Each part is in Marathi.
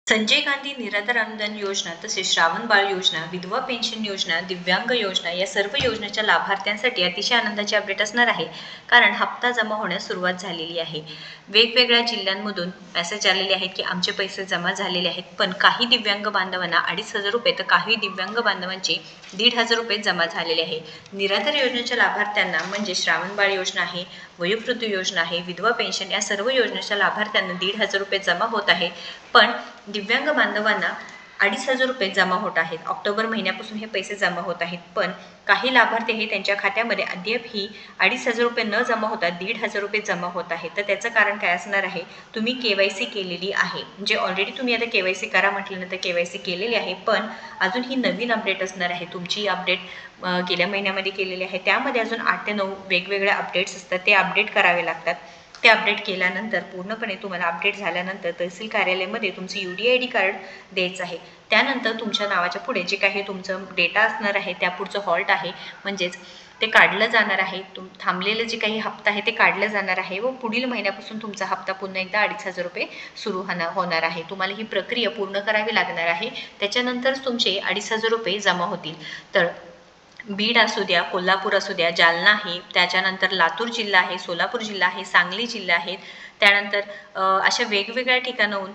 संजय गांधी निराधार अनुदान योजना, तसेच श्रावण बाळ योजना, विधवा पेन्शन योजना, दिव्यांग योजना या सर्व योजनेच्या लाभार्थ्यांसाठी अतिशय आनंदाची अपडेट असणार आहे, कारण हप्ता जमा होण्यास सुरुवात झालेली आहे. वेगवेगळ्या जिल्ह्यांमधून मेसेज आलेले आहेत की आमचे पैसे जमा झालेले आहेत, पण काही दिव्यांग बांधवांना 2,500 रुपये तर काही दिव्यांग बांधवांचे 1,500 रुपये जमा झालेले आहे. निराधार योजनेच्या लाभार्थ्यांना म्हणजे श्रावण बाळ योजना आहे, वयोवृद्ध योजना आहे, विधवा पेन्शन या सर्व योजनेच्या लाभार्थ्यांना 1,500 रुपये जमा होत आहे, पण दिव्यांग बांधवांना 2,500 रुपये जमा होत आहेत. ऑक्टोबर महिन्यापासून हे पैसे जमा होत आहेत, पण काही लाभार्थी हे त्यांच्या खात्यामध्ये अद्याप ही 2,500 रुपये न जमा होता 1,500 रुपये जमा होत आहेत. तर त्याचं कारण काय असणार आहे? तुम्ही KYC केलेली आहे, म्हणजे ऑलरेडी तुम्ही आता KYC करा म्हटल्यानंतर KYC केलेली आहे, पण अजून ही नवीन अपडेट असणार आहे. तुमची अपडेट गेल्या महिन्यामध्ये केलेली आहे, त्यामध्ये अजून 8 ते 9 वेगवेगळे अपडेट्स असतात, ते अपडेट करावे लागतात. ते अपडेट केल्यानंतर पूर्णपणे तुम्हाला अपडेट झाल्यानंतर तहसील कार्यालयामध्ये तुमचं UDID कार्ड द्यायचं आहे. त्यानंतर तुमच्या नावाच्या पुढे जे काही तुमचं डेटा असणार आहे त्या पुढचं हॉल्ट आहे, म्हणजेच ते काढलं जाणार आहे. थांबलेलं जे काही हप्ता आहे ते काढलं जाणार आहे व पुढील महिन्यापासून तुमचा हप्ता पुन्हा एकदा 2,500 रुपये सुरू होणार आहे. तुम्हाला ही प्रक्रिया पूर्ण करावी लागणार आहे, त्याच्यानंतरच तुमचे 2,500 रुपये जमा होतील. तर बीड असू द्या, कोल्हापूर असू द्या, जालना आहे, त्याच्यानंतर लातूर जिल्हा आहे, सोलापूर जिल्हा आहे, सांगली जिल्हा आहे, त्यानंतर अशा वेगवेगळ्या ठिकाणाहून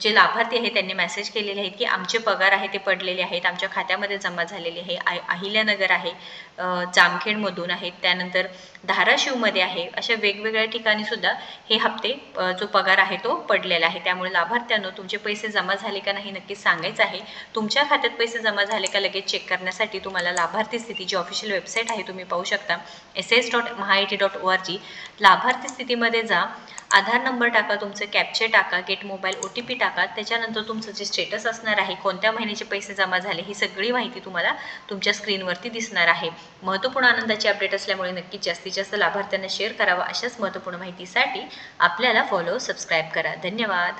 जे लाभार्थी आहेत त्यांनी मेसेज केलेले आहेत की आमचे पगार आहे ते पडलेले आहेत, आमच्या खात्यामध्ये जमा झालेले आहे. अहिल्यानगर आहे, जामखेडमधून आहेत, त्यानंतर धाराशिवमध्ये आहे, अशा वेगवेगळ्या ठिकाणी सुद्धा हे हप्ते जो पगार आहे तो पडलेला आहे. त्यामुळे लाभार्थ्यांनो तुमचे पैसे जमा झाले का नाही नक्कीच सांगायचं आहे. तुमच्या खात्यात पैसे जमा झाले का लगेच चेक करण्यासाठी तुम्हाला लाभार्थी स्थिती जी ऑफिशियल वेबसाईट आहे तुम्ही पाहू शकता, ss.mahaiti.org. लाभार्थी स्थितीमध्ये जा, आधार नंबर टाका, तुमचं कॅप्चे टाका, गेट मोबाईल OTP टाका, त्याच्यानंतर तुमचं जे स्टेटस असणार आहे, कोणत्या महिन्याचे पैसे जमा झाले, ही सगळी माहिती तुम्हाला तुमच्या स्क्रीनवरती दिसणार आहे. महत्त्वपूर्ण आनंदाची अपडेट असल्यामुळे नक्कीच जास्तीत जास्त लाभार्थ्यांना शेअर करावा. अशाच महत्त्वपूर्ण माहितीसाठी आपल्याला सबस्क्राईब करा. धन्यवाद.